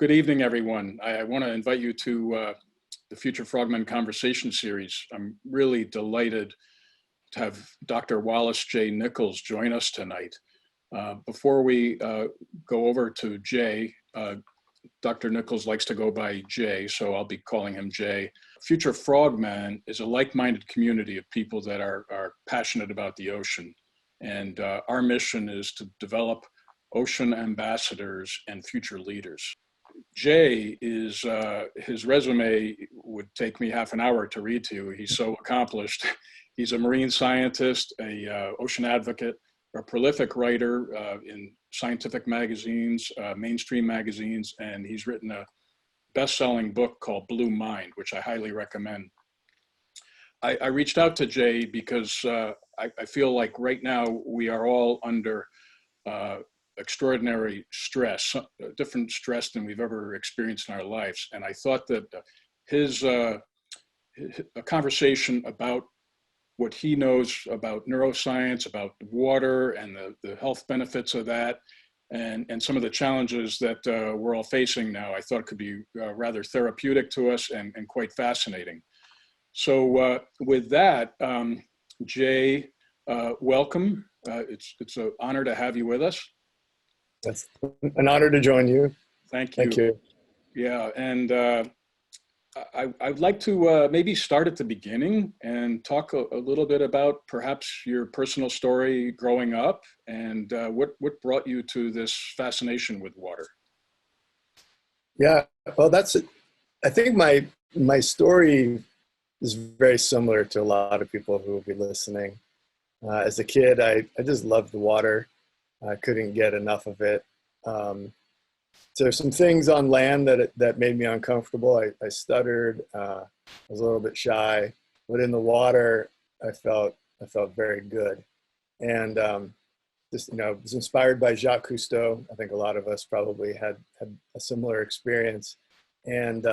Good evening, everyone. I want to invite you to the Future Frogmen Conversation Series. I'm really delighted to have Dr. Wallace J. Nichols join us tonight. Before we go over to Jay, Dr. Nichols likes to go by Jay, so I'll be calling him Jay. Future Frogmen is a like-minded community of people that are passionate about the ocean. And our mission is to develop ocean ambassadors and future leaders. Jay is, his resume would take me half an hour to read to you. He's so accomplished. He's a marine scientist, a ocean advocate, a prolific writer in scientific magazines, mainstream magazines, and he's written a best-selling book called Blue Mind, which I highly recommend. I reached out to Jay because I feel like right now we are all under extraordinary stress, different stress than we've ever experienced in our lives. And I thought that a conversation about what he knows about neuroscience, about water and the health benefits of that, and some of the challenges that we're all facing now, I thought could be rather therapeutic to us and quite fascinating. So with that, Jay, welcome. It's an honor to have you with us. It's an honor to join you. Thank you. Thank you. Yeah, and I'd like to maybe start at the beginning and talk a little bit about perhaps your personal story growing up and what brought you to this fascination with water. Yeah, well, that's it. I think my story is very similar to a lot of people who will be listening. As a kid, I just loved the water. I couldn't get enough of it. So there's some things on land that made me uncomfortable. I stuttered. I was a little bit shy, but in the water, I felt very good. And just was inspired by Jacques Cousteau. I think a lot of us probably had a similar experience, and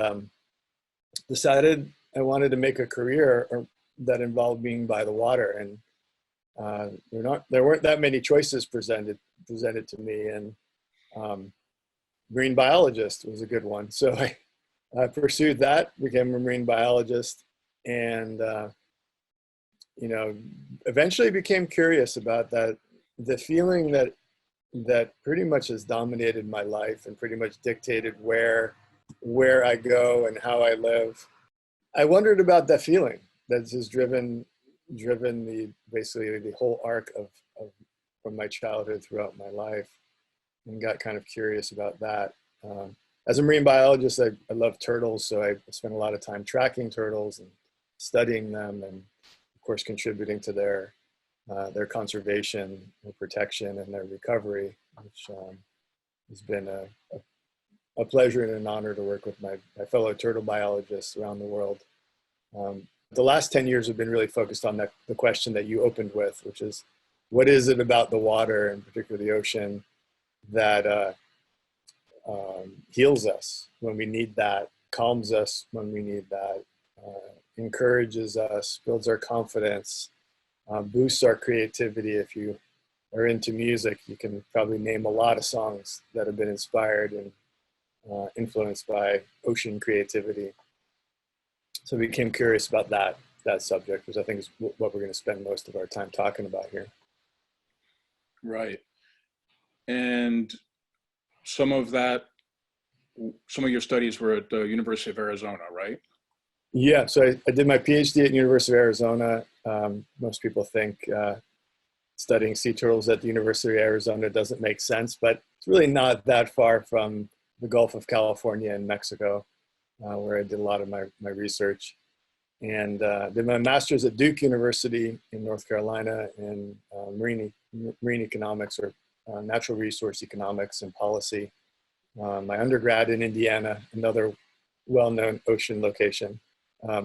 decided I wanted to make a career that involved being by the water. And there weren't that many choices presented to me, and marine biologist was a good one. So I pursued that, became a marine biologist, and eventually became curious about that, the feeling that pretty much has dominated my life and pretty much dictated where I go and how I live. I wondered about that feeling that's just driven basically the whole arc of from my childhood throughout my life, and got kind of curious about that. As a marine biologist, I love turtles, so I spent a lot of time tracking turtles and studying them, and of course contributing to their conservation, their protection, and their recovery, which has been a pleasure and an honor to work with my fellow turtle biologists around the world. The last 10 years have been really focused on the question that you opened with, which is, what is it about the water, and particularly the ocean, that heals us when we need that, calms us when we need that, encourages us, builds our confidence, boosts our creativity. If you are into music, you can probably name a lot of songs that have been inspired and influenced by ocean creativity. So we became curious about that subject, which I think is what we're going to spend most of our time talking about here. Right. And some of your studies were at the University of Arizona, right? Yeah, so I did my PhD at University of Arizona. Most people think studying sea turtles at the University of Arizona doesn't make sense, but it's really not that far from the Gulf of California and Mexico, where I did a lot of my research. And did my master's at Duke University in North Carolina in marine economics, or natural resource economics and policy. My undergrad in Indiana, another well-known ocean location, at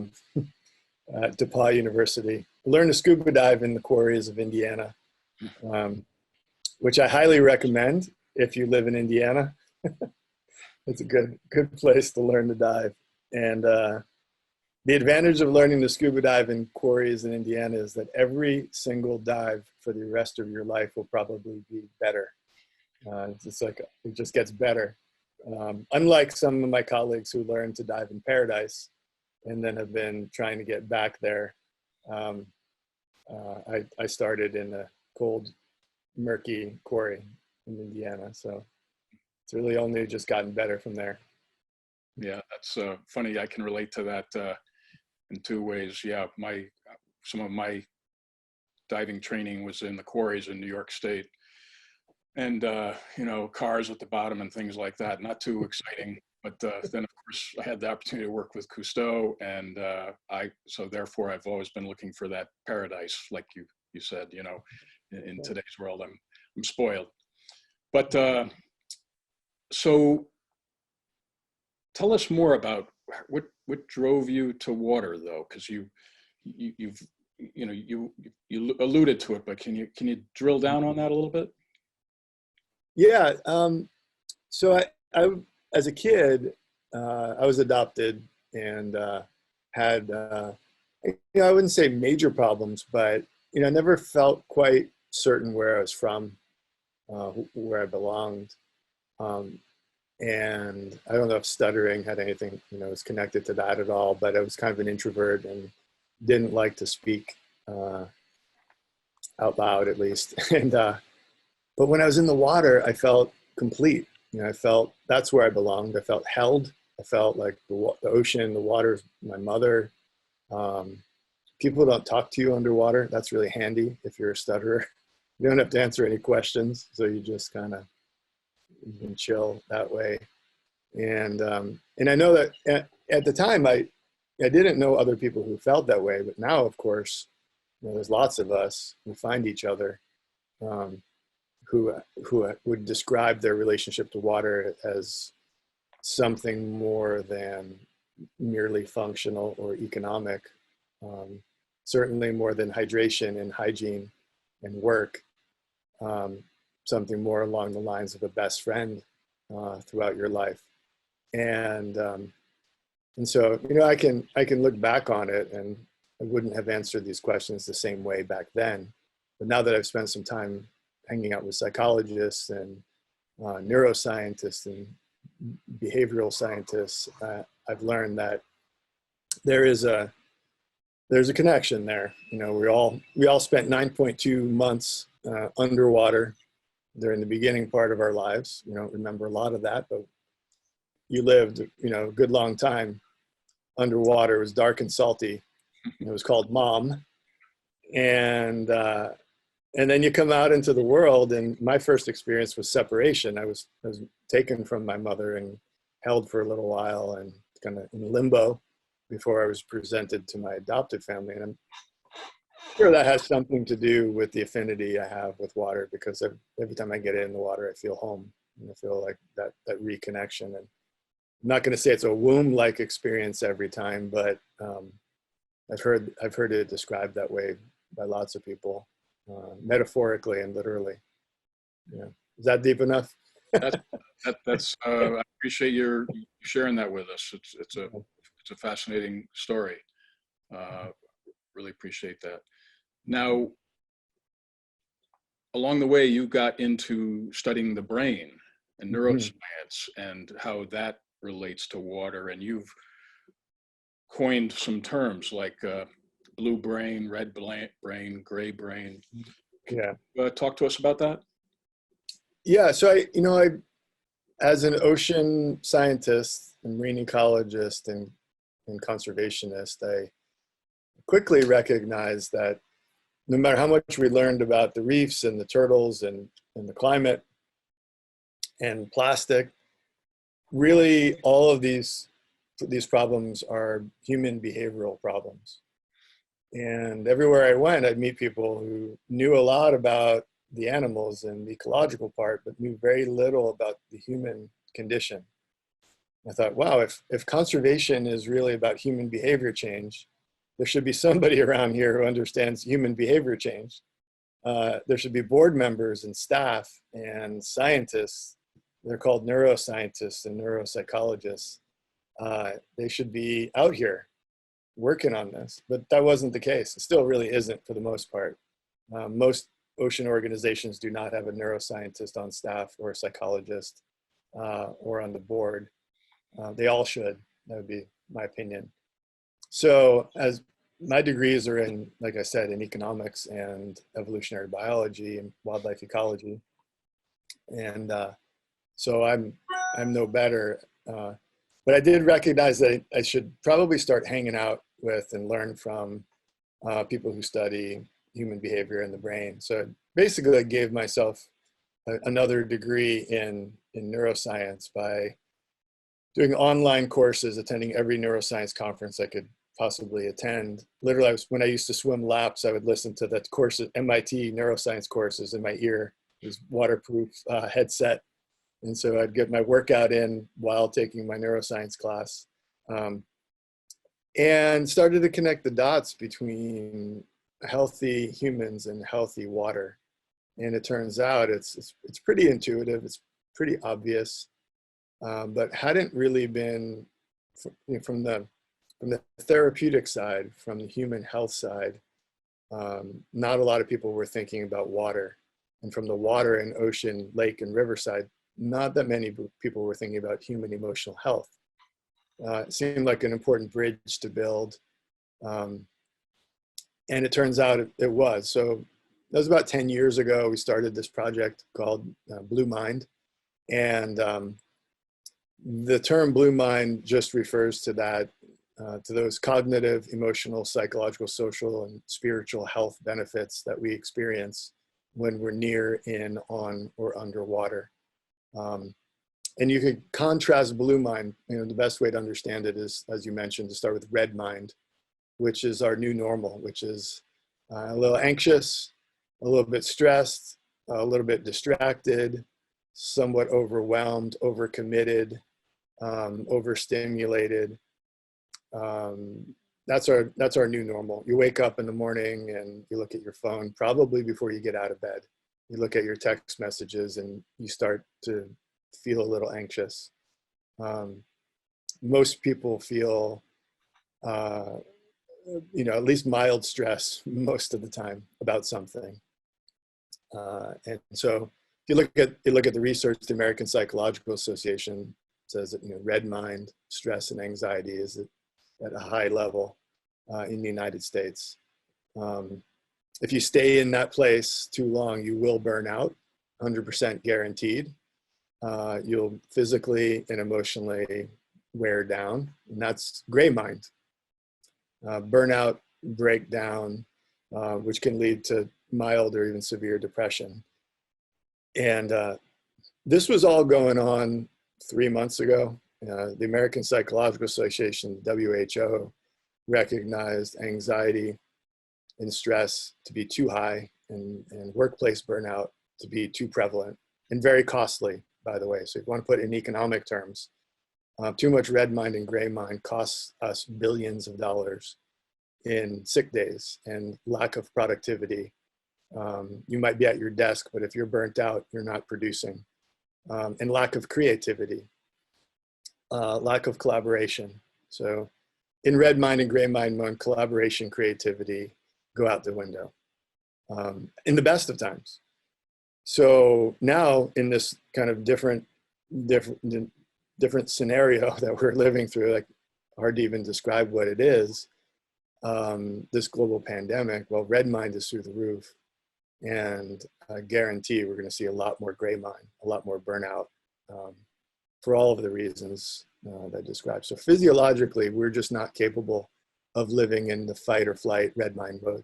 DePauw University. I learned to scuba dive in the quarries of Indiana, which I highly recommend if you live in Indiana. It's a good place to learn to dive. And the advantage of learning to scuba dive in quarries in Indiana is that every single dive for the rest of your life will probably be better. It's like, it just gets better. Unlike some of my colleagues who learned to dive in paradise and then have been trying to get back there, I started in a cold, murky quarry in Indiana. So it's really only just gotten better from there. Yeah, that's funny. I can relate to that in two ways. Yeah, some of my diving training was in the quarries in New York State, and you know, cars at the bottom and things like that. Not too exciting. But then, of course, I had the opportunity to work with Cousteau, and so therefore I've always been looking for that paradise, like you said. You know, in today's world, I'm spoiled. But so tell us more about what drove you to water, though, because you've you alluded to it, but can you drill down on that a little bit? Yeah. So I as a kid, I was adopted and had, I wouldn't say major problems, but, I never felt quite certain where I was from, where I belonged. And I don't know if stuttering had anything, was connected to that at all, but I was kind of an introvert and didn't like to speak out loud, at least. And, but when I was in the water, I felt complete. I felt that's where I belonged. I felt held. I felt like the ocean, the water is my mother. People don't talk to you underwater. That's really handy if you're a stutterer. You don't have to answer any questions, so you just kind of, you can chill that way. And I know that at the time I didn't know other people who felt that way, but now, of course, there's lots of us who find each other. Who would describe their relationship to water as something more than merely functional or economic, certainly more than hydration and hygiene and work, something more along the lines of a best friend throughout your life. And so, I can look back on it, and I wouldn't have answered these questions the same way back then. But now that I've spent some time hanging out with psychologists and neuroscientists and behavioral scientists, I've learned that there's a connection there. We all spent 9.2 months underwater during the beginning part of our lives. You don't remember a lot of that, but you lived, a good long time underwater. It was dark and salty. It was called mom. And then you come out into the world, and my first experience was separation. I was taken from my mother and held for a little while and kind of in limbo before I was presented to my adopted family. And I'm sure that has something to do with the affinity I have with water, because every time I get in the water, I feel home, and I feel like that reconnection. And I'm not going to say it's a womb-like experience every time, but I've heard it described that way by lots of people. Metaphorically and literally. Yeah. Is that deep enough? That's I appreciate your sharing that with us. It's a fascinating story. Really appreciate that. Now, along the way, you got into studying the brain and neuroscience and how that relates to water, and you've coined some terms like blue brain, red brain, gray brain. Yeah. Talk to us about that. Yeah. So I, as an ocean scientist and marine ecologist and conservationist, I quickly recognized that no matter how much we learned about the reefs and the turtles and the climate and plastic, really all of these problems are human behavioral problems. And everywhere I went, I'd meet people who knew a lot about the animals and the ecological part, but knew very little about the human condition. I thought, wow, if conservation is really about human behavior change, there should be somebody around here who understands human behavior change. There should be board members and staff and scientists. They're called neuroscientists and neuropsychologists. They should be out here working on this, but that wasn't the case. It still really isn't for the most part. Most ocean organizations do not have a neuroscientist on staff or a psychologist. or on the board. They all should. That would be my opinion. So as my degrees are in, like I said, in economics and evolutionary biology and wildlife ecology. And so I'm no better. But I did recognize that I should probably start hanging out with and learn from people who study human behavior and the brain. So basically I gave myself another degree in neuroscience by doing online courses, attending every neuroscience conference I could possibly attend. Literally, when I used to swim laps, I would listen to the courses, MIT neuroscience courses in my ear, this waterproof headset. And so I'd get my workout in while taking my neuroscience class. And started to connect the dots between healthy humans and healthy water. And it turns out it's pretty intuitive, it's pretty obvious, but hadn't really been, from the therapeutic side, from the human health side, not a lot of people were thinking about water. And from the water and ocean, lake and river side, not that many people were thinking about human emotional health. It seemed like an important bridge to build. And it turns out it was. So that was about 10 years ago. We started this project called Blue Mind. And the term Blue Mind just refers to that, to those cognitive, emotional, psychological, social, and spiritual health benefits that we experience when we're near, in, on, or underwater. And you could contrast Blue Mind. The best way to understand it is, as you mentioned, to start with Red Mind, which is our new normal, which is a little anxious, a little bit stressed, a little bit distracted, somewhat overwhelmed, overcommitted, overstimulated. That's our new normal. You wake up in the morning and you look at your phone, probably before you get out of bed. You look at your text messages and you start to feel a little anxious. Most people feel, at least mild stress most of the time about something. And so if you look at the research, the American Psychological Association says that red mind, stress, and anxiety is at a high level in the United States. If you stay in that place too long, you will burn out, 100% guaranteed. You'll physically and emotionally wear down, and that's gray mind. Burnout, breakdown, which can lead to mild or even severe depression. And this was all going on 3 months ago. The American Psychological Association, WHO, recognized anxiety and stress to be too high, and workplace burnout to be too prevalent and very costly, by the way. So if you want to put it in economic terms, too much red mind and gray mind costs us billions of dollars in sick days and lack of productivity. You might be at your desk, but if you're burnt out, you're not producing. And lack of creativity, lack of collaboration. So in red mind and gray mind mode, collaboration, creativity go out the window in the best of times. So now in this kind of different scenario that we're living through, like hard to even describe what it is, this global pandemic, well, red mind is through the roof. And I guarantee we're going to see a lot more gray mind, a lot more burnout, for all of the reasons that I described. So physiologically, we're just not capable of living in the fight or flight red mind mode.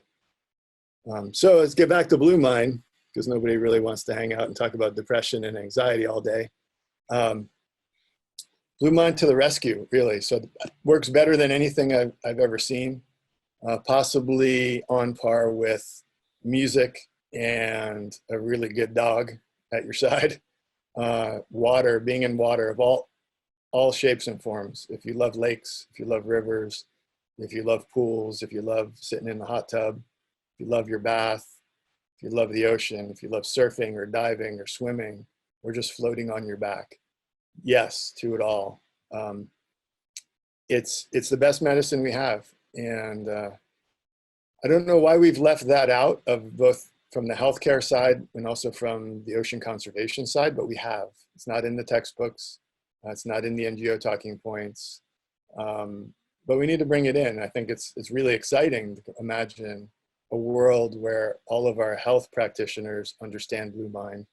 So let's get back to blue mind, because nobody really wants to hang out and talk about depression and anxiety all day. Blue mind to the rescue, really. So it works better than anything I've ever seen, possibly on par with music and a really good dog at your side. Water, being in water of all shapes and forms. If you love lakes, if you love rivers, if you love pools, if you love sitting in the hot tub, if you love your bath, if you love the ocean, if you love surfing or diving or swimming, or just floating on your back. Yes, to it all. It's the best medicine we have. And I don't know why we've left that out of both from the healthcare side and also from the ocean conservation side, but we have. It's not in the textbooks. It's not in the NGO talking points. But we need to bring it in. I think it's really exciting to imagine a world where all of our health practitioners understand blue mine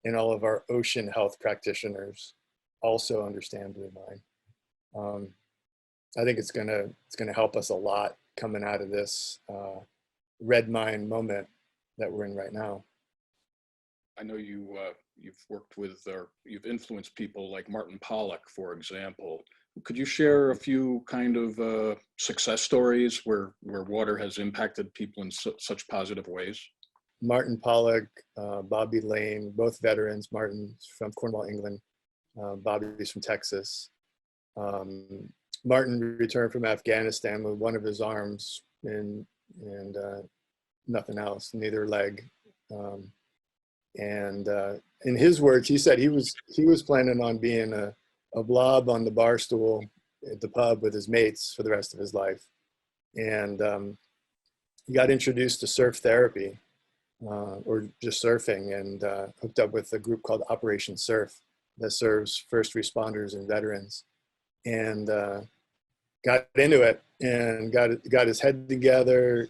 and all of our ocean health practitioners also understand blue mine. I think it's gonna help us a lot coming out of this red mine moment that we're in right now. I know you've worked with, or you've influenced people like Martin Pollock, for example. Could you share a few kind of success stories where water has impacted people in such positive ways? Martin Pollock, Bobby Lane, both veterans. Martin's from Cornwall, England. Bobby's from Texas. Martin returned from Afghanistan with one of his arms and nothing else, neither leg. And in his words, he said he was planning on being a blob on the bar stool at the pub with his mates for the rest of his life. And he got introduced to surf therapy, or just surfing, and hooked up with a group called Operation Surf that serves first responders and veterans. And got into it and got his head together,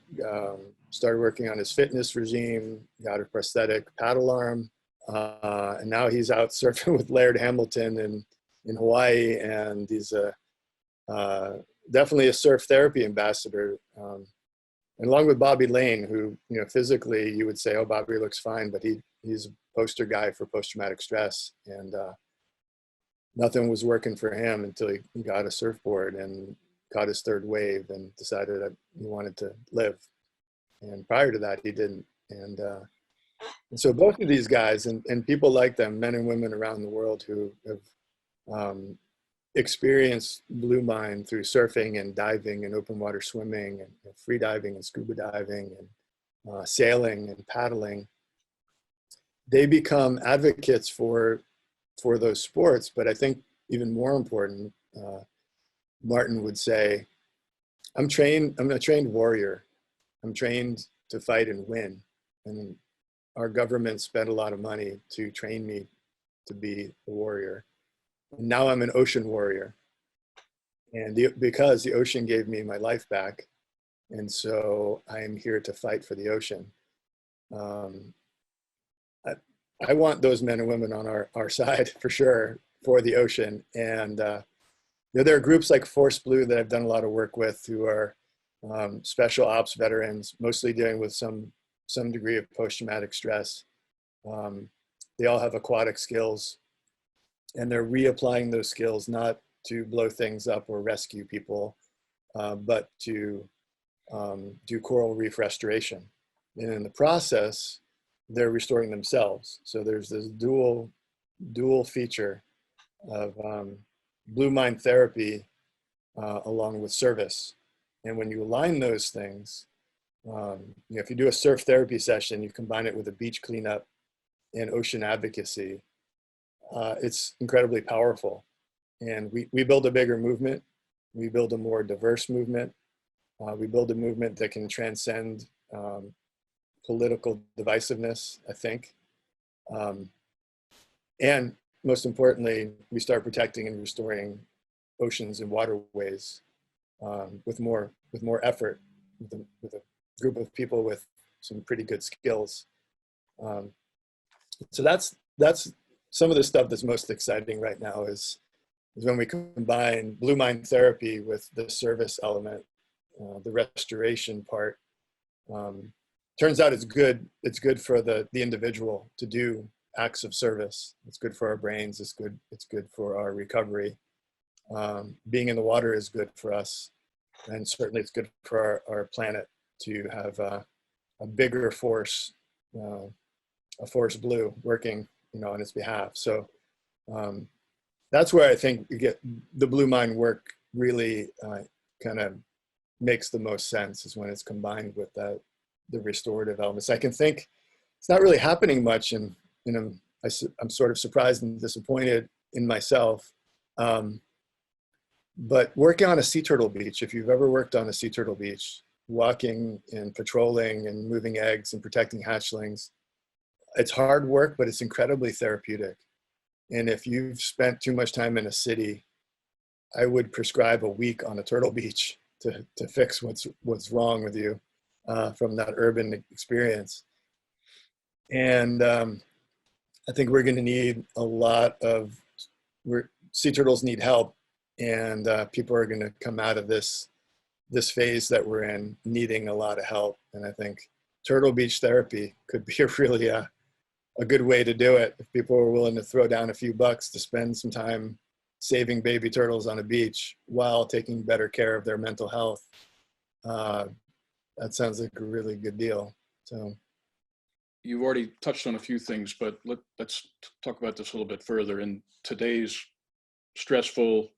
started working on his fitness regime, got a prosthetic paddle arm, and now he's out surfing with Laird Hamilton in Hawaii, and he's definitely a surf therapy ambassador. And along with Bobby Lane, who, you know, physically you would say, oh, Bobby looks fine, but he's a poster guy for post-traumatic stress, and nothing was working for him until he got a surfboard and caught his third wave and decided that he wanted to live. And prior to that, he didn't. And so both of these guys and people like them, men and women around the world who have experienced blue mine through surfing and diving and open water swimming and free diving and scuba diving and sailing and paddling, they become advocates for those sports. But I think even more important, Martin would say, I'm a trained warrior. I'm trained to fight and win. And our government spent a lot of money to train me to be a warrior. And now I'm an ocean warrior. And because the ocean gave me my life back. And so I am here to fight for the ocean. I want those men and women on our side for sure, for the ocean. And you know, there are groups like Force Blue that I've done a lot of work with who are special ops veterans, mostly dealing with some degree of post-traumatic stress. They all have aquatic skills, and they're reapplying those skills not to blow things up or rescue people, but to do coral reef restoration. And in the process, they're restoring themselves. So there's this dual feature of blue mine therapy along with service. And when you align those things, you know, if you do a surf therapy session, you combine it with a beach cleanup and ocean advocacy, it's incredibly powerful. And we build a bigger movement. We build a more diverse movement. We build a movement that can transcend political divisiveness, I think. And most importantly, we start protecting and restoring oceans and waterways with more effort, with a group of people with some pretty good skills. So that's some of the stuff that's most exciting right now is when we combine blue mine therapy with the service element, the restoration part. Turns out it's good for the individual to do acts of service. It's good for our brains. It's good for our recovery. Being in the water is good for us, and certainly it's good for our planet to have a bigger force, a force blue working, you know, on its behalf. So that's where I think we get the blue mine work really kind of makes the most sense, is when it's combined with the restorative elements. I can think it's not really happening much, and you know, I'm sort of surprised and disappointed in myself. But working on a sea turtle beach, if you've ever worked on a sea turtle beach, walking and patrolling and moving eggs and protecting hatchlings. It's hard work, but it's incredibly therapeutic. And if you've spent too much time in a city, I would prescribe a week on a turtle beach to fix what's wrong with you from that urban experience. And I think we're going to need a lot of, sea turtles need help, and people are going to come out of this phase that we're in needing a lot of help. And I think turtle beach therapy could be really a good way to do it. If people are willing to throw down a few bucks to spend some time saving baby turtles on a beach while taking better care of their mental health, that sounds like a really good deal. So you've already touched on a few things, but let's talk about this a little bit further. In today's stressful,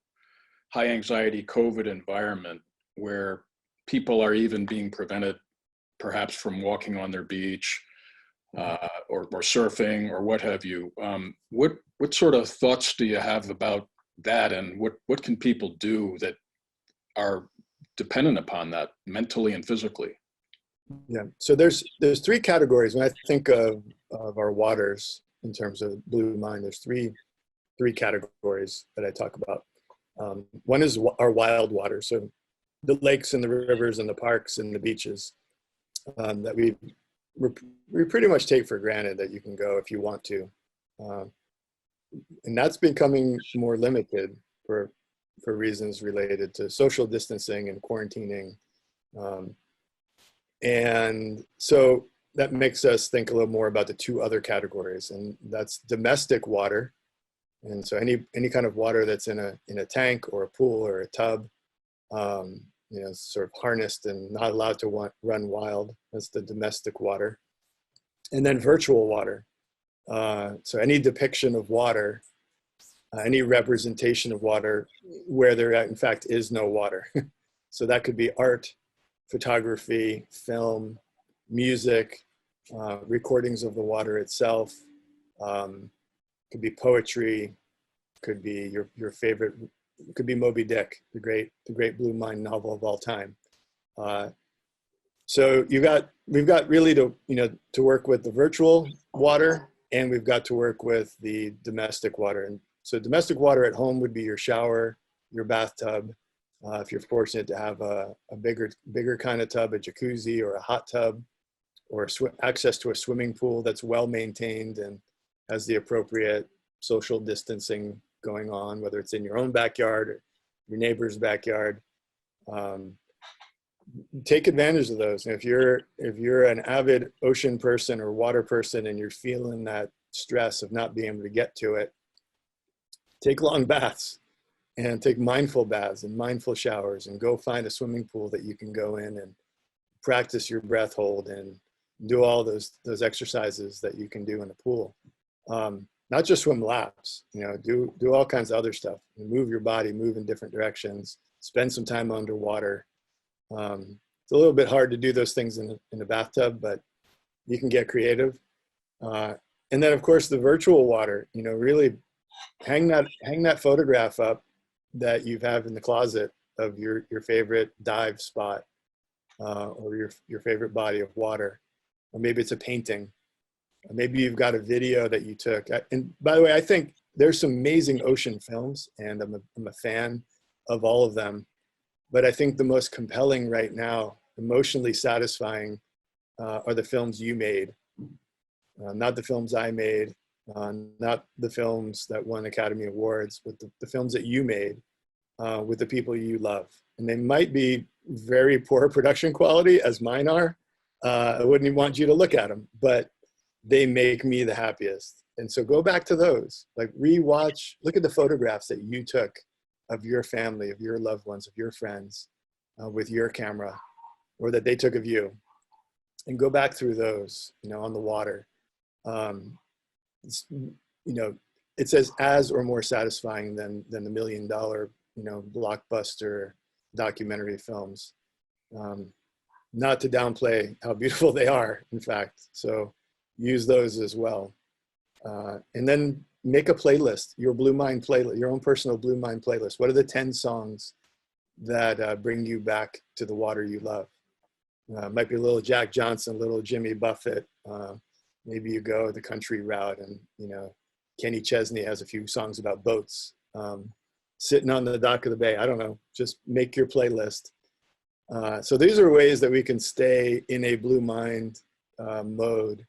high anxiety COVID environment, where people are even being prevented perhaps from walking on their beach, or surfing or what have you, what sort of thoughts do you have about that, and what can people do that are dependent upon that mentally and physically? Yeah, so there's three categories when I think of our waters in terms of Blue Mind. There's three categories that I talk about. One is our wild water, so the lakes and the rivers and the parks and the beaches that we pretty much take for granted that you can go if you want to, and that's becoming more limited for reasons related to social distancing and quarantining. And so that makes us think a little more about the two other categories, and that's domestic water. And so any kind of water that's in a tank or a pool or a tub, sort of harnessed and not allowed to run wild. That's the domestic water. And then virtual water. So any depiction of water, any representation of water where there in fact is no water. So that could be art, photography, film, music, recordings of the water itself, could be poetry, could be your favorite, could be Moby Dick, the great Blue Mind novel of all time. So we've got really to work with the virtual water, and we've got to work with the domestic water. And so domestic water at home would be your shower, your bathtub. If you're fortunate to have a bigger kind of tub, a jacuzzi or a hot tub, or access to a swimming pool that's well maintained and has the appropriate social distancing going on, whether it's in your own backyard or your neighbor's backyard. Take advantage of those. And if you're an avid ocean person or water person and you're feeling that stress of not being able to get to it, take long baths and take mindful baths and mindful showers, and go find a swimming pool that you can go in and practice your breath hold and do all those exercises that you can do in a pool. Not just swim laps, do all kinds of other stuff. Move your body, move in different directions, spend some time underwater. It's a little bit hard to do those things in a bathtub, but you can get creative. And then of course the virtual water, really hang that photograph up that you have in the closet of your favorite dive spot, or your favorite body of water. Or maybe it's a painting. Maybe you've got a video that you took. And by the way, I think there's some amazing ocean films, and I'm a fan of all of them. But I think the most compelling right now, emotionally satisfying, are the films you made. Not the films I made, not the films that won Academy Awards, but the films that you made with the people you love. And they might be very poor production quality, as mine are. I wouldn't even want you to look at them, but they make me the happiest. And so go back to those, like rewatch, look at the photographs that you took of your family, of your loved ones, of your friends, with your camera, or that they took of you, and go back through those, on the water. It's as or more satisfying than the $1 million, blockbuster documentary films. Not to downplay how beautiful they are, in fact. So use those as well. And then make a playlist, your Blue Mind playlist, your own personal Blue Mind playlist. What are the 10 songs that bring you back to the water you love? Might be a little Jack Johnson, little Jimmy Buffett. Maybe you go the country route, and Kenny Chesney has a few songs about boats. Sitting on the dock of the bay. I don't know. Just make your playlist. So these are ways that we can stay in a blue mind mode,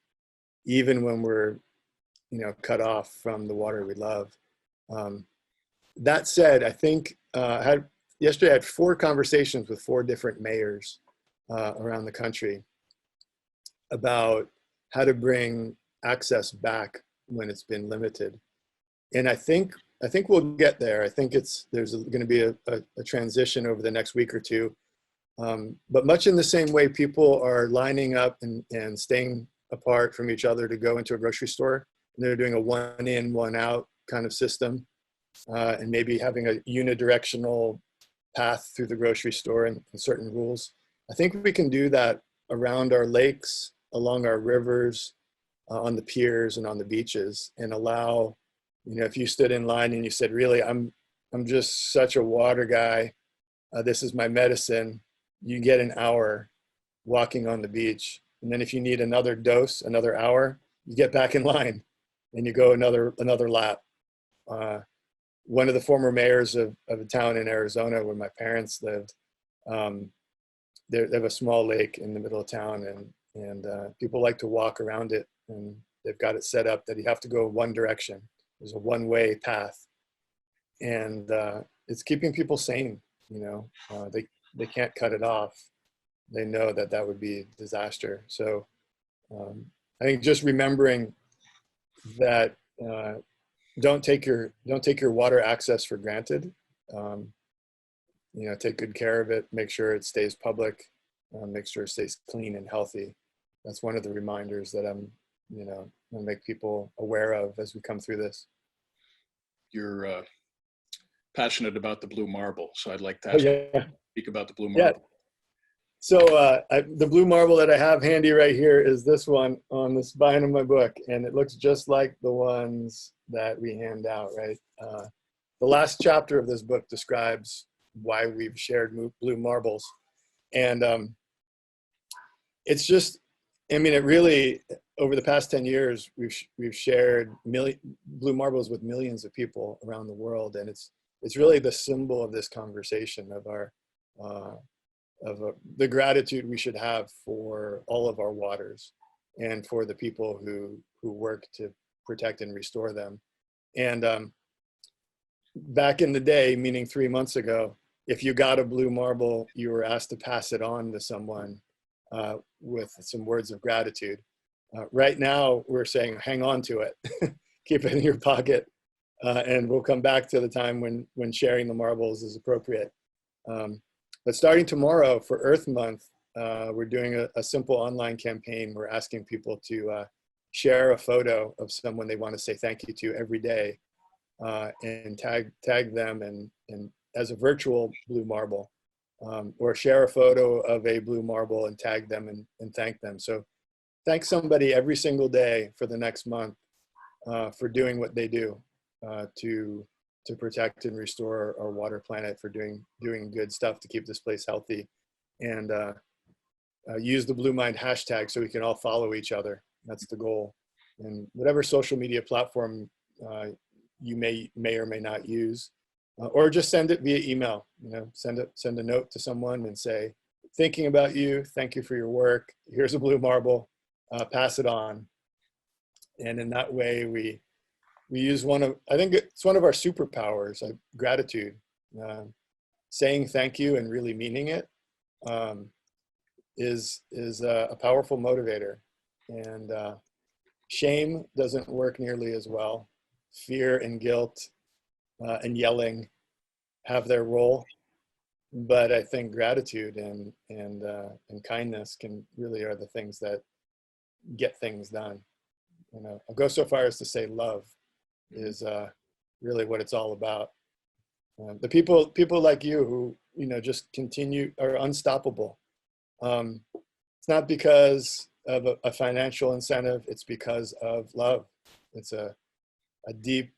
even when we're cut off from the water we love. That said, I think yesterday I had 4 conversations with 4 different mayors around the country about how to bring access back when it's been limited. And I think we'll get there. I think there's going to be a transition over the next week or two. But much in the same way, people are lining up and staying apart from each other to go into a grocery store. And they're doing a 1 in, 1 out kind of system, and maybe having a unidirectional path through the grocery store and certain rules. I think we can do that around our lakes, along our rivers, on the piers and on the beaches, and allow, if you stood in line and you said, really, I'm just such a water guy. This is my medicine. You get an hour walking on the beach. And then if you need another dose, another hour, you get back in line and you go another lap. One of the former mayors of a town in Arizona where my parents lived, they have a small lake in the middle of town, and people like to walk around it, and they've got it set up that you have to go one direction. There's a one-way path, and it's keeping people sane. They can't cut it off. They know that would be disaster. So I think just remembering that don't take your water access for granted. Take good care of it. Make sure it stays public. Make sure it stays clean and healthy. That's one of the reminders that I'm going to make people aware of as we come through this. You're passionate about the blue marble, so I'd like to ask you to speak about the blue marble. Yeah. So the blue marble that I have handy right here is this one on the spine of my book, and it looks just like the ones that we hand out, right? The last chapter of this book describes why we've shared blue marbles. And it's just, it really, over the past 10 years, we've shared blue marbles with millions of people around the world. And it's really the symbol of this conversation of the gratitude we should have for all of our waters and for the people who work to protect and restore them. And back in the day, meaning 3 months ago, if you got a blue marble, you were asked to pass it on to someone with some words of gratitude. Right now, we're saying, hang on to it, keep it in your pocket, and we'll come back to the time when sharing the marbles is appropriate. But starting tomorrow for Earth Month, we're doing a simple online campaign. We're asking people to share a photo of someone they want to say thank you to every day, and tag them and as a virtual blue marble, or share a photo of a blue marble and tag them and thank them. So thank somebody every single day for the next month for doing what they do to protect and restore our water planet, for doing good stuff to keep this place healthy, and use the Blue Mind hashtag so we can all follow each other. That's the goal. And whatever social media platform you may or may not use, or just send it via email. Send a note to someone and say, thinking about you, thank you for your work. Here's a blue marble, pass it on. And in that way, we use I think it's one of our superpowers, gratitude. Saying thank you and really meaning it is a powerful motivator. And shame doesn't work nearly as well. Fear and guilt and yelling have their role, but I think gratitude and kindness really are the things that get things done. I'll go so far as to say love is really what it's all about. The people like you who just are unstoppable. It's not because of a financial incentive. It's because of love. It's a deep,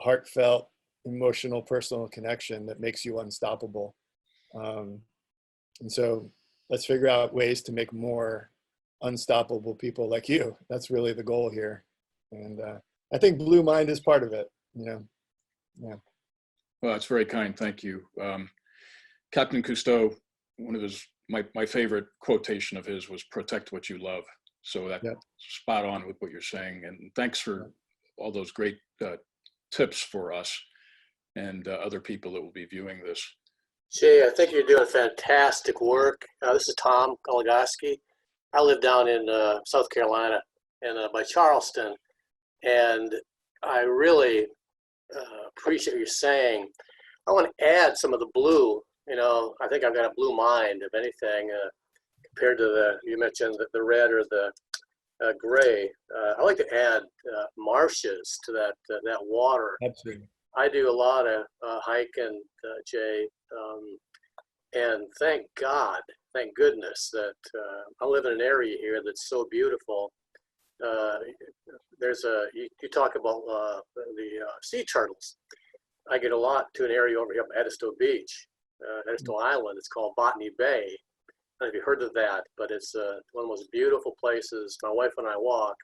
heartfelt, emotional, personal connection that makes you unstoppable. And so let's figure out ways to make more unstoppable people like you. That's really the goal here. And I think Blue Mind is part of it, you know. Yeah. Well, that's very kind. Thank you. Captain Cousteau, one of my favorite quotation of his was "protect what you love." So that's spot on with what you're saying. And thanks for all those great tips for us and other people that will be viewing this. Jay, I think you're doing fantastic work. This is Tom Gonski. I live down in South Carolina and by Charleston, and I really appreciate what you're saying. I want to add some of the blue. You know, I think I've got a blue mind, if anything, compared to you mentioned the red or the gray. I like to add marshes to that water. Absolutely. I do a lot of hiking, Jay, and thank goodness that I live in an area here that's so beautiful. You talk about the sea turtles. I get a lot to an area over here at Edisto Beach, Edisto Island. It's called Botany Bay. I don't know if you've heard of that, but it's one of the most beautiful places. My wife and I walk,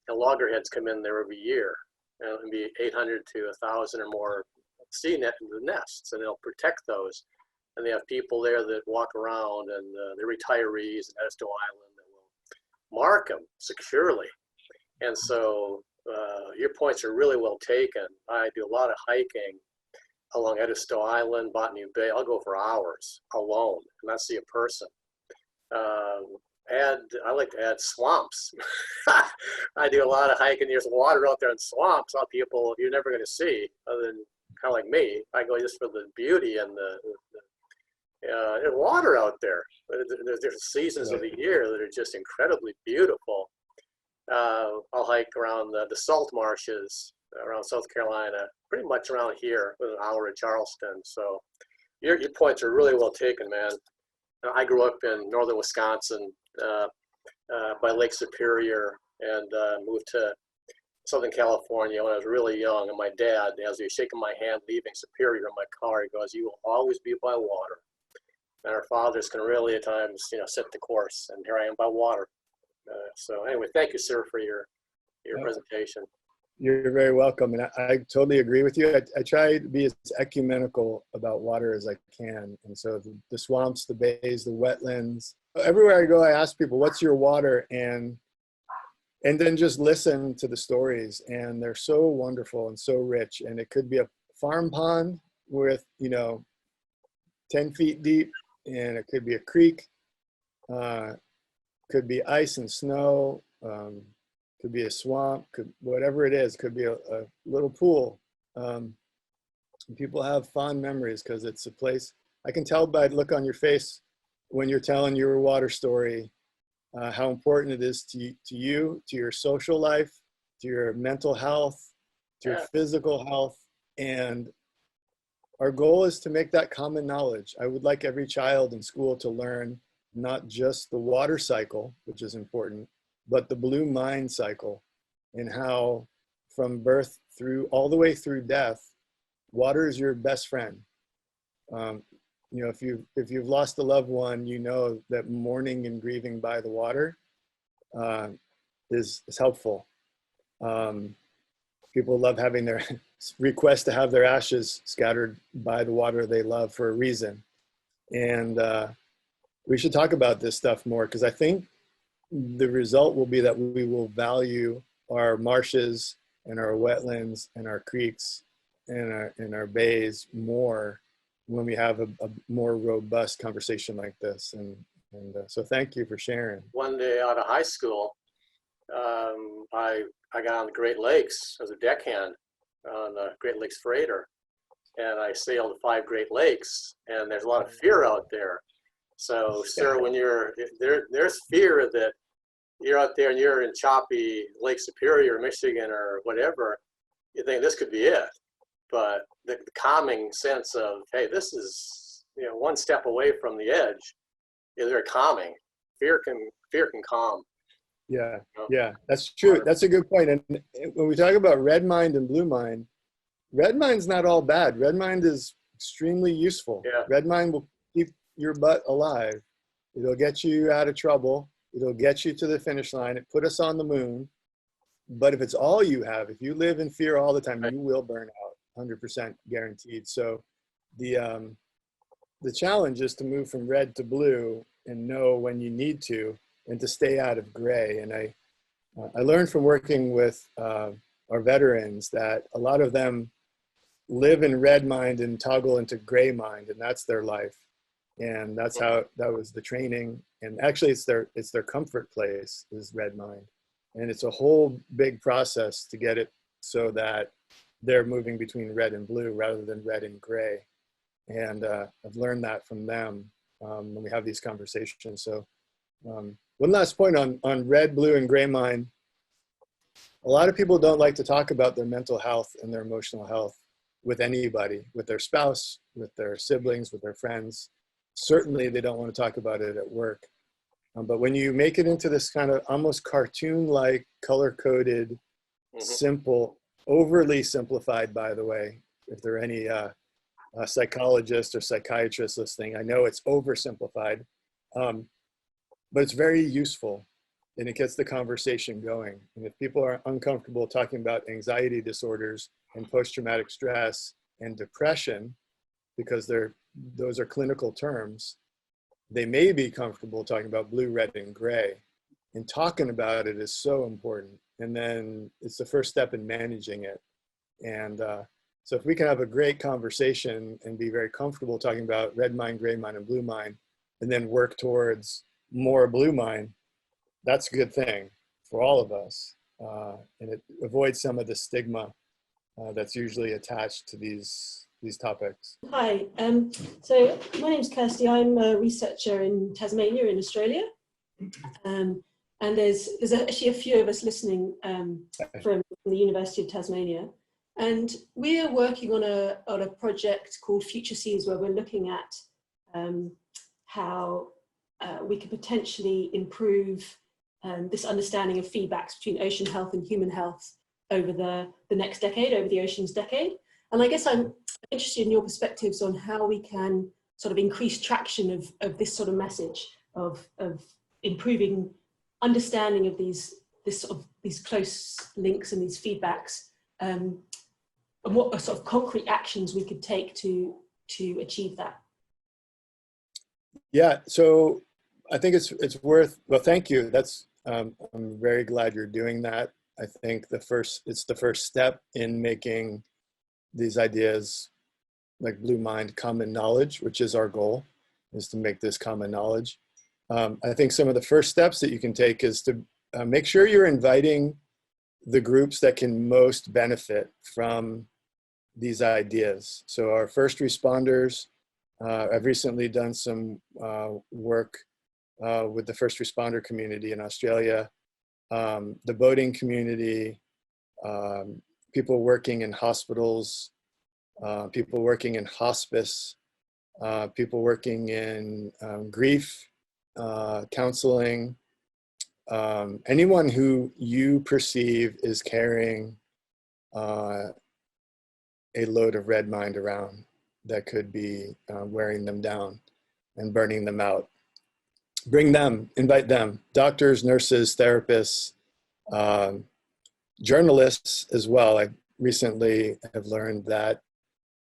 and loggerheads come in there every year. And it'll be 800 to 1,000 or more sea nests, and they'll protect those. And they have people there that walk around, and they're retirees at Edisto Island that will mark them securely. And so your points are really well taken. I do a lot of hiking along Edisto Island, Botany Bay. I'll go for hours alone and not see a person. I like to add swamps. I do a lot of hiking. There's water out there in swamps. Some people you're never going to see, other than kind of like me. I go just for the beauty and there's water out there. There's different seasons of the year that are just incredibly beautiful. I'll hike around the salt marshes around South Carolina, pretty much around here, within an hour of Charleston. So your points are really well taken, man. I grew up in northern Wisconsin by Lake Superior and moved to Southern California when I was really young. And my dad, as he was shaking my hand leaving Superior in my car, he goes, "You will always be by water." And our fathers can really at times, set the course. And here I am by water. So anyway, thank you, sir, for your presentation. You're very welcome. And I totally agree with you. I try to be as ecumenical about water as I can. And so the swamps, the bays, the wetlands, everywhere I go, I ask people, what's your water? And then just listen to the stories. And they're so wonderful and so rich. And it could be a farm pond with, 10 feet deep, and it could be a creek, could be ice and snow, could be a swamp, whatever it is, could be a little pool. People have fond memories because it's a place. I can tell by the look on your face when you're telling your water story, how important it is to you, to your social life, to your mental health, to your physical health. And our goal is to make that common knowledge. I would like every child in school to learn not just the water cycle, which is important, but the blue mind cycle, and how from birth through all the way through death, water is your best friend. If you've lost a loved one, you know that mourning and grieving by the water is helpful. People love having their request to have their ashes scattered by the water they love for a reason. And we should talk about this stuff more, because I think the result will be that we will value our marshes and our wetlands and our creeks and our bays more when we have a more robust conversation like this. And so thank you for sharing. One day out of high school, I got on the Great Lakes as a deckhand on the Great Lakes freighter, and I sailed 5 Great Lakes, and there's a lot of fear out there. So, sir, when there's fear that you're out there and you're in choppy Lake Superior, Michigan, or whatever, you think this could be it. But the calming sense of, hey, this is one step away from the edge is very calming. Fear can calm. Yeah, that's true. That's a good point. And when we talk about red mind and blue mind, red mind's not all bad. Red mind is extremely useful. Yeah. Red mind will keep your butt alive. It'll get you out of trouble. It'll get you to the finish line. It put us on the moon. But if it's all you have, if you live in fear all the time, you will burn out, 100% guaranteed. So the challenge is to move from red to blue and know when you need to, and to stay out of gray. And I learned from working with our veterans that a lot of them live in red mind and toggle into gray mind, and that's their life. And that's how, that was the training. And actually it's their comfort place is red mind. And it's a whole big process to get it so that they're moving between red and blue rather than red and gray. And I've learned that from them when we have these conversations. So one last point on red, blue, and gray mind. A lot of people don't like to talk about their mental health and their emotional health with anybody, with their spouse, with their siblings, with their friends. Certainly they don't want to talk about it at work. But when you make it into this kind of almost cartoon-like, color-coded, simple, overly simplified, by the way, if there are any psychologists or psychiatrists listening, I know it's oversimplified, but it's very useful and it gets the conversation going. And if people are uncomfortable talking about anxiety disorders and post-traumatic stress and depression, because those are clinical terms, they may be comfortable talking about blue, red, and gray. And talking about it is so important. And then it's the first step in managing it. And so if we can have a great conversation and be very comfortable talking about red mind, gray mind, and blue mind, and then work towards more blue mind, that's a good thing for all of us. And it avoids some of the stigma that's usually attached to these topics. Hi, so my name's Kirsty. I'm a researcher in Tasmania in Australia. And there's actually a few of us listening from the University of Tasmania. And we're working on a project called Future Seas, where we're looking at how we could potentially improve this understanding of feedbacks between ocean health and human health over the next decade, over the ocean's decade. And I guess I'm interested in your perspectives on how we can sort of increase traction of this sort of message of improving understanding of these close links and these feedbacks, and what sort of concrete actions we could take to achieve that. Yeah, so I think it's worth, well, thank you. That's I'm very glad you're doing that. I think it's the first step in making these ideas like blue mind common knowledge, which is our goal, is to make this common knowledge. I think some of the first steps that you can take is to make sure you're inviting the groups that can most benefit from these ideas. So our first responders, I've recently done some work with the first responder community in Australia, the boating community, people working in hospitals, people working in hospice, people working in grief, counseling, anyone who you perceive is carrying a load of red mind around that could be wearing them down and burning them out. Bring them, invite them, doctors, nurses, therapists, journalists as well. I recently have learned that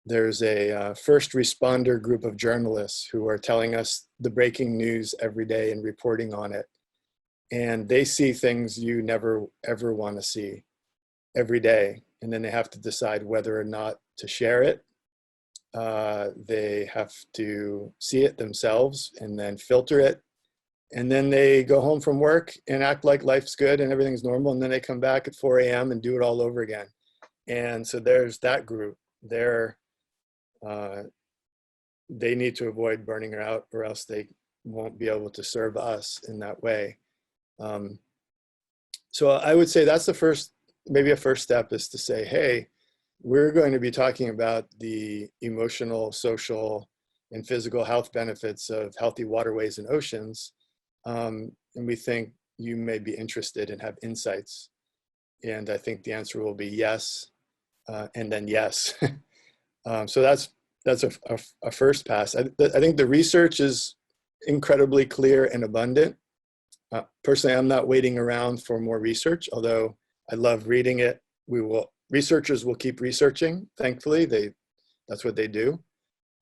there's a first responder group of journalists who are telling us the breaking news every day and reporting on it. And they see things you never, ever want to see every day. And then they have to decide whether or not to share it. They have to see it themselves and then filter it. And then they go home from work and act like life's good and everything's normal. And then they come back at 4 a.m. and do it all over again. And so there's that group. They need to avoid burning her out, or else they won't be able to serve us in that way. So I would say that's the first, maybe a first step, is to say, hey, we're going to be talking about the emotional, social, and physical health benefits of healthy waterways and oceans. And we think you may be interested and have insights. And I think the answer will be yes, and then yes. So that's a first pass. I think the research is incredibly clear and abundant. Personally, I'm not waiting around for more research, although I love reading it. Researchers will keep researching, thankfully, that's what they do.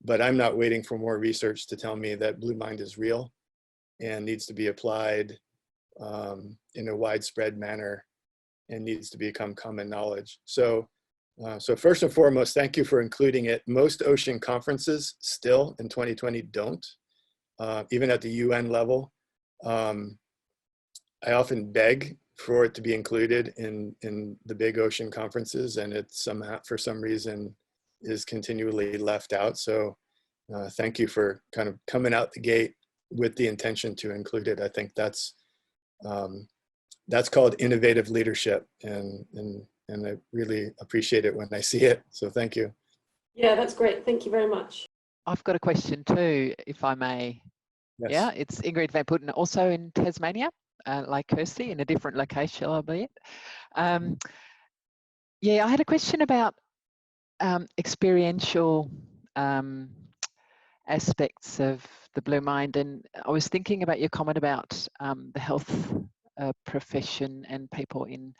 But I'm not waiting for more research to tell me that Blue Mind is real and needs to be applied in a widespread manner and needs to become common knowledge. So first and foremost, thank you for including it. Most ocean conferences still in 2020 don't, even at the UN level. I often beg for it to be included in the big ocean conferences, and it somehow, for some reason, is continually left out. So thank you for kind of coming out the gate with the intention to include it. I think that's called innovative leadership, and I really appreciate it when I see it. So thank you. Yeah, that's great. Thank you very much. I've got a question too, if I may. Yes. Yeah, it's Ingrid Van Putten, also in Tasmania, like Kirsty, in a different location, albeit. Yeah, I had a question about experiential aspects of the Blue Mind, and I was thinking about your comment about the health profession and people in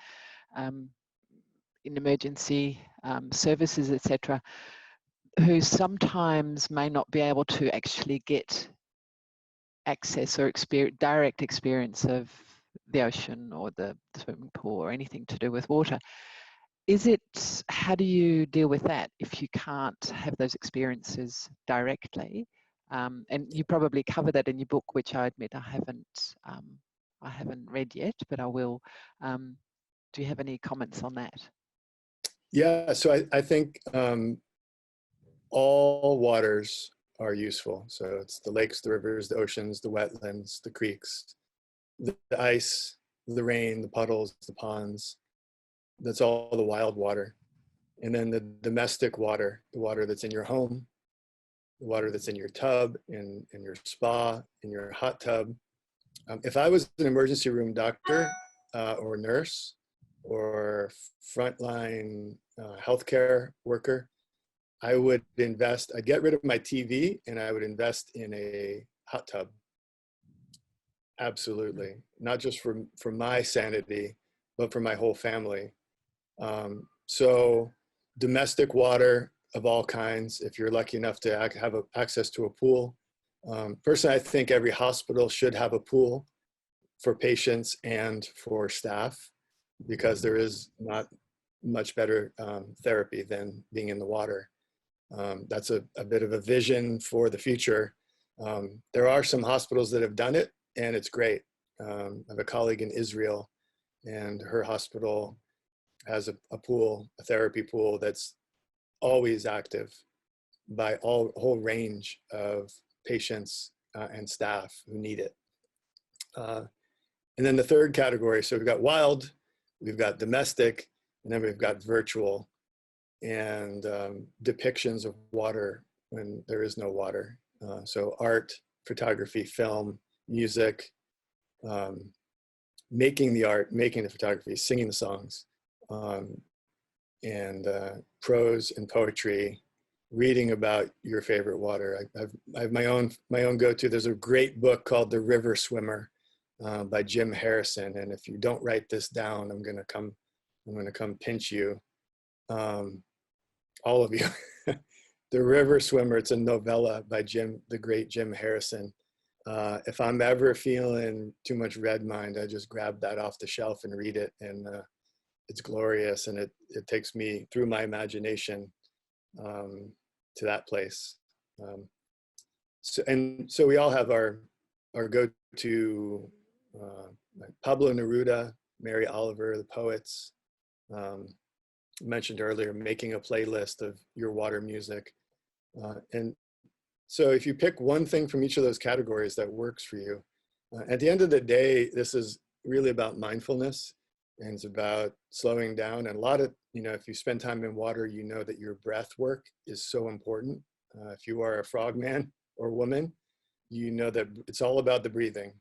emergency services, etc., who sometimes may not be able to actually get access or direct experience of the ocean or the swimming pool or anything to do with water. How do you deal with that if you can't have those experiences directly? And you probably cover that in your book, which I admit I haven't read yet, but I will. Do you have any comments on that? Yeah, so I think all waters are useful. So it's the lakes, the rivers, the oceans, the wetlands, the creeks, the ice, the rain, the puddles, the ponds. That's all the wild water. And then the domestic water, the water that's in your home, the water that's in your tub, in your spa, in your hot tub. If I was an emergency room doctor or nurse or frontline healthcare worker, I would invest, I'd get rid of my TV and I would invest in a hot tub. Absolutely. Not just for my sanity, but for my whole family. So domestic water of all kinds, if you're lucky enough to have access to a pool. Personally, I think every hospital should have a pool for patients and for staff, because there is not much better therapy than being in the water. That's a bit of a vision for the future. There are some hospitals that have done it, and it's great. I have a colleague in Israel, and her hospital has a pool, a therapy pool that's always active by a whole range of patients and staff who need it. And then the third category, so we've got wild, we've got domestic, and then we've got virtual, and depictions of water when there is no water. So art, photography, film, music, making the art, making the photography, singing the songs, and prose and poetry, reading about your favorite water. I have my own go-to. There's a great book called The River Swimmer by Jim Harrison, and if you don't write this down, I'm gonna come pinch you, all of you. The River Swimmer. It's a novella by the great Jim Harrison. If I'm ever feeling too much red mind, I just grab that off the shelf and read it, and it's glorious, and it takes me through my imagination to that place. So we all have our go-to, like Pablo Neruda, Mary Oliver, the poets. Mentioned earlier, making a playlist of your water music. And so if you pick one thing from each of those categories that works for you, at the end of the day, this is really about mindfulness, and it's about slowing down. And a lot of, if you spend time in water, you know that your breath work is so important. If you are a frogman or woman, you know that it's all about the breathing.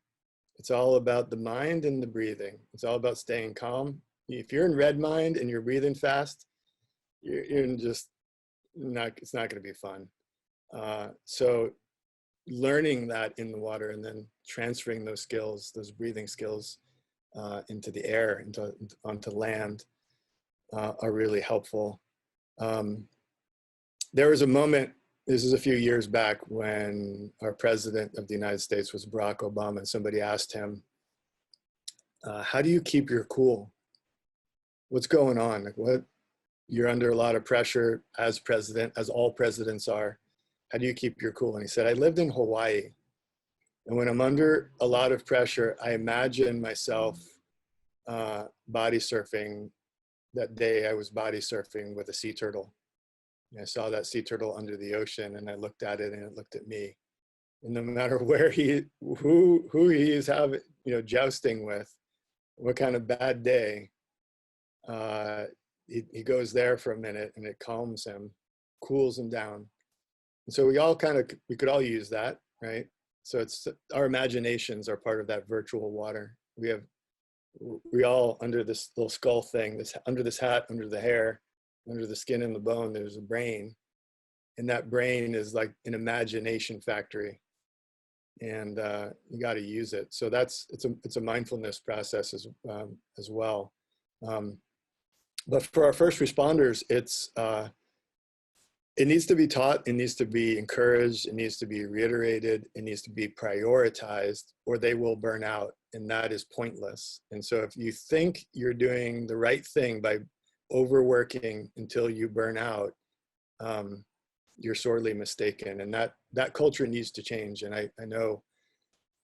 It's all about the mind and the breathing. It's all about staying calm. If you're in red mind and you're breathing fast, it's not going to be fun. So learning that in the water and then transferring those skills, those breathing skills, into the air, onto land, are really helpful. There was a moment, this is a few years back, when our president of the United States was Barack Obama, and somebody asked him, how do you keep your cool? What's going on? Like, you're under a lot of pressure as president, as all presidents are. How do you keep your cool? And he said, I lived in Hawaii. And when I'm under a lot of pressure, I imagine myself body surfing. That day I was body surfing with a sea turtle. And I saw that sea turtle under the ocean, and I looked at it and it looked at me. And no matter who he is having, jousting with, what kind of bad day, he goes there for a minute and it calms him, cools him down. And so we could all use that, right? So our imaginations are part of that virtual water. We all, under this little skull thing, under this hat, under the hair, under the skin and the bone, there's a brain. And that brain is like an imagination factory. And you got to use it. So it's a mindfulness process as well. But for our first responders, it needs to be taught, it needs to be encouraged, it needs to be reiterated, it needs to be prioritized, or they will burn out, and that is pointless. And so if you think you're doing the right thing by overworking until you burn out, you're sorely mistaken. And that culture needs to change. And I know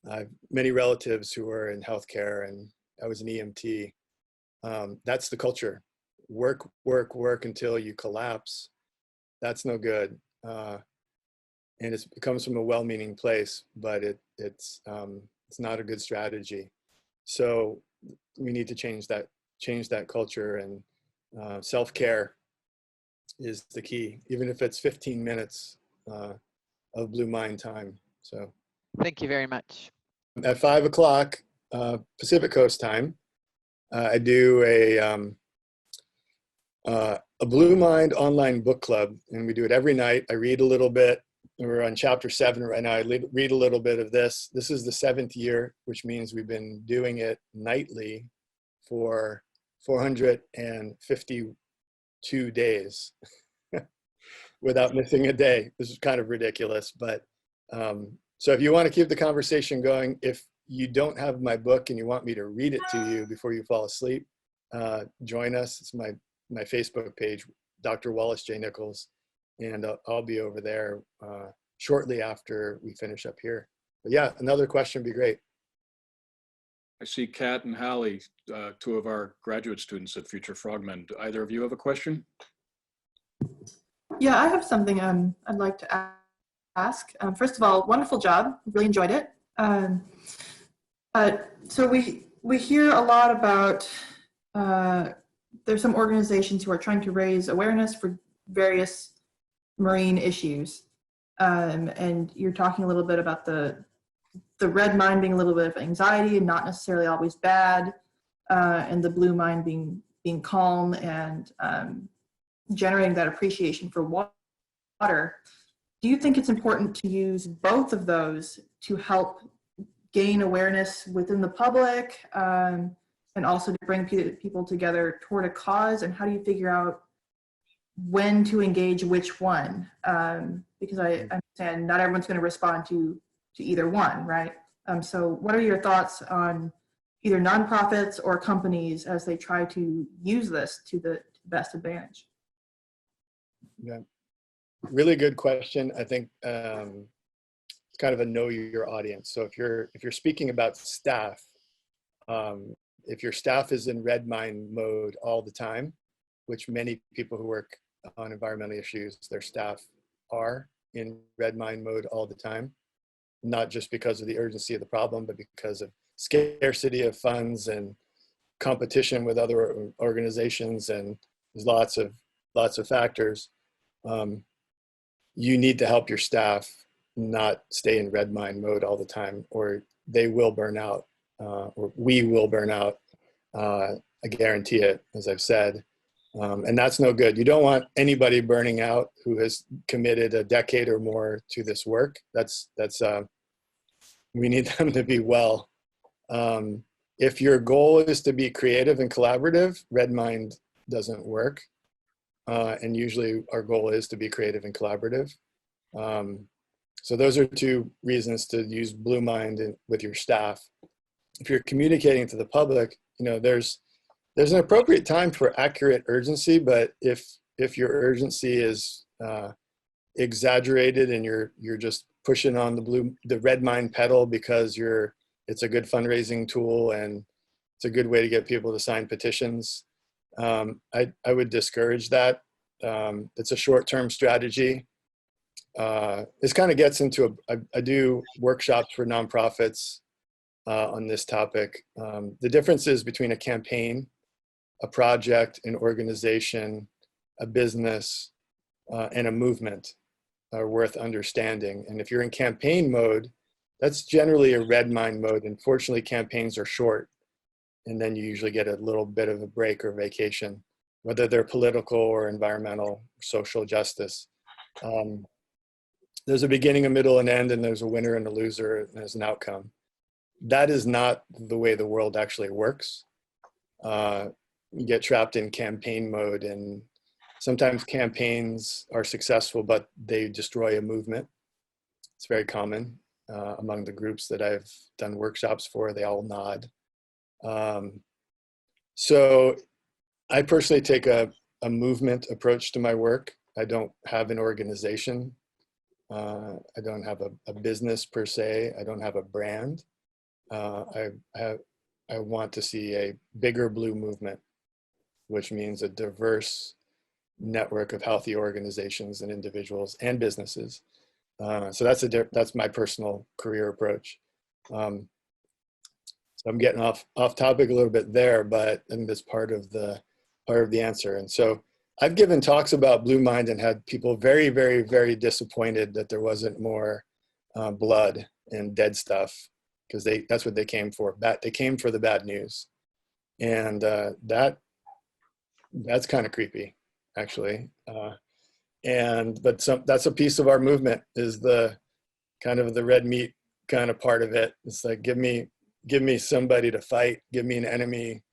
I have many relatives who are in healthcare, and I was an EMT. That's the culture. Work, work, work until you collapse. That's no good. And it comes from a well-meaning place, but it's not a good strategy. So we need to change that culture, and self-care is the key, even if it's 15 minutes of blue mind time. So Thank you very much. at 5 o'clock Pacific Coast time, I do a Blue Mind online book club, and we do it every night. I read a little bit. We're on chapter 7 right now. I read a little bit of this. This is the 7th year, which means we've been doing it nightly for 452 days without missing a day. This is kind of ridiculous, but so if you want to keep the conversation going, if you don't have my book and you want me to read it to you before you fall asleep, join us. It's my Facebook page, Dr. Wallace J. Nichols, and I'll be over there shortly after we finish up here. But yeah, another question would be great. I see Kat and Hallie, two of our graduate students at Future Frogmen. Do either of you have a question? Yeah, I have something I'd like to ask. First of all, wonderful job. Really enjoyed it. So we hear a lot about there's some organizations who are trying to raise awareness for various marine issues. And you're talking a little bit about the red mind being a little bit of anxiety and not necessarily always bad, and the blue mind being calm and generating that appreciation for water. Do you think it's important to use both of those to help gain awareness within the public, and also to bring people together toward a cause? And how do you figure out when to engage which one? Because I understand not everyone's going to respond to either one, right? So what are your thoughts on either nonprofits or companies as they try to use this to the best advantage? Yeah, really good question. I think it's kind of a know your audience. So if you're speaking about staff, if your staff is in red mind mode all the time, which many people who work on environmental issues, their staff are in red mind mode all the time, not just because of the urgency of the problem, but because of scarcity of funds and competition with other organizations, and there's lots of factors. You need to help your staff not stay in red mind mode all the time, or they will burn out, or we will burn out. I guarantee it, as I've said. And that's no good. You don't want anybody burning out who has committed a decade or more to this work. We need them to be well. If your goal is to be creative and collaborative, Red Mind doesn't work. And usually our goal is to be creative and collaborative. So those are two reasons to use Blue Mind with your staff. If you're communicating to the public, there's an appropriate time for accurate urgency, but if your urgency is exaggerated and you're just pushing on the Red Mind pedal because it's a good fundraising tool and it's a good way to get people to sign petitions, I would discourage that. It's a short-term strategy. This kind of gets into I do workshops for nonprofits on this topic. The differences between a campaign, a project, an organization, a business, and a movement are worth understanding. And if you're in campaign mode, that's generally a Red Mind mode. Unfortunately, campaigns are short, and then you usually get a little bit of a break or vacation, whether they're political or environmental, social justice. There's a beginning, a middle, and end, and there's a winner and a loser, and there's an outcome. That is not the way the world actually works. You get trapped in campaign mode, and sometimes campaigns are successful, but they destroy a movement. It's very common among the groups that I've done workshops for. They all nod. So I personally take a movement approach to my work. I don't have an organization. I don't have a business per se. I don't have a brand. I want to see a bigger blue movement, which means a diverse network of healthy organizations and individuals and businesses. So that's my personal career approach. So I'm getting off topic a little bit there, but I think that's part of the answer. And so I've given talks about Blue Mind and had people very, very, very disappointed that there wasn't more blood and dead stuff, because that's what they came for. They came for the bad news, and that's kind of creepy, actually. But that's a piece of our movement, is the kind of the red meat kind of part of it. It's like, give me somebody to fight, give me an enemy,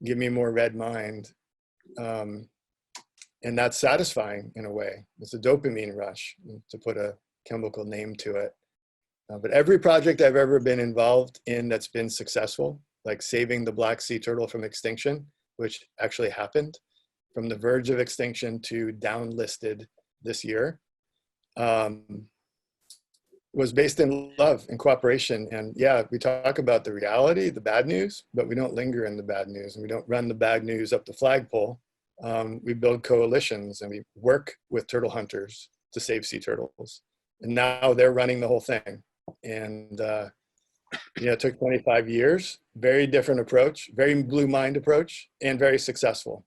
give me more Red Mind. And that's satisfying in a way. It's a dopamine rush, to put a chemical name to it. But every project I've ever been involved in that's been successful, like saving the black sea turtle from extinction, which actually happened, from the verge of extinction to downlisted this year, was based in love and cooperation. And yeah, we talk about the reality, the bad news, but we don't linger in the bad news, and we don't run the bad news up the flagpole. We build coalitions and we work with turtle hunters to save sea turtles. And now they're running the whole thing. And it took 25 years, very different approach, very Blue Mind approach, and very successful.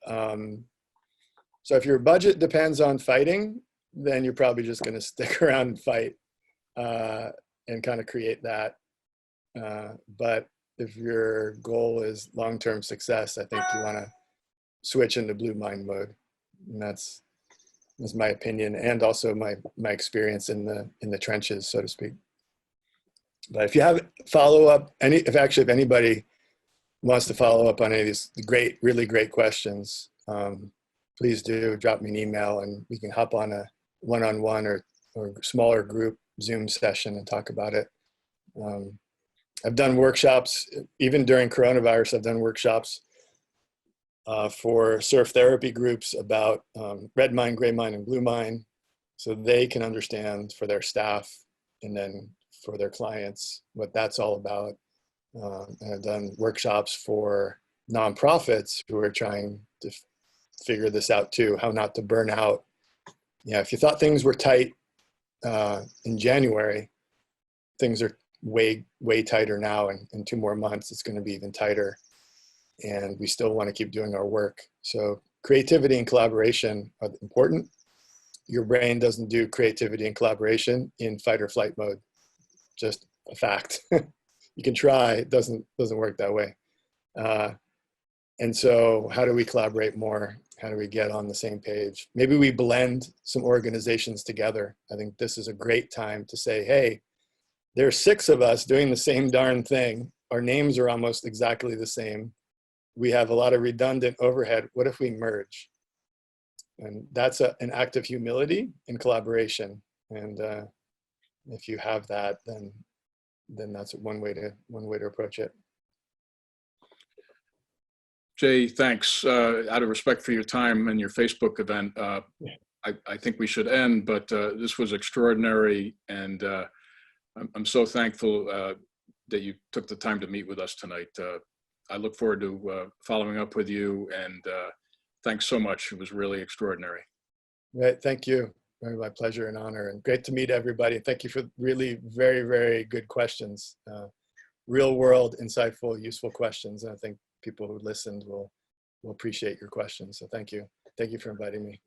So if your budget depends on fighting, then you're probably just going to stick around and fight and kind of create that. But if your goal is long-term success, I think you want to switch into Blue Mind mode. And that's my opinion, and also my experience in the trenches, so to speak. But if you have follow-up, if anybody wants to follow up on any of these really great questions, please do drop me an email, and we can hop on a one-on-one or smaller group Zoom session and talk about it. I've done workshops, even during coronavirus, I've done workshops for surf therapy groups about Red Mind, Gray Mind, and Blue Mind, so they can understand for their staff and then for their clients what that's all about. And I've done workshops for nonprofits who are trying to figure this out too, how not to burn out. Yeah, if you thought things were tight in January, things are way, way tighter now. And in 2 more months, it's going to be even tighter. And we still want to keep doing our work. So creativity and collaboration are important. Your brain doesn't do creativity and collaboration in fight or flight mode. Just a fact. You can try, it doesn't work that way. And so how do we collaborate more? How do we get on the same page? Maybe we blend some organizations together. I think this is a great time to say, hey, there are 6 of us doing the same darn thing. Our names are almost exactly the same. We have a lot of redundant overhead. What if we merge? And that's an act of humility and collaboration. And if you have that, then that's one way to approach it. Jay, thanks. Out of respect for your time and your Facebook event, I think we should end, but this was extraordinary, and I'm so thankful that you took the time to meet with us tonight. I look forward to following up with you, and thanks so much. It was really extraordinary. Right, thank you. Very my pleasure and honor, and great to meet everybody. Thank you for really very, very good questions. Real world, insightful, useful questions. And I think people who listened will appreciate your questions. So thank you. Thank you for inviting me.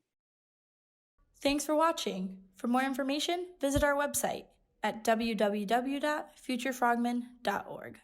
Thanks for watching. For more information, visit our website at www.futurefrogmen.org.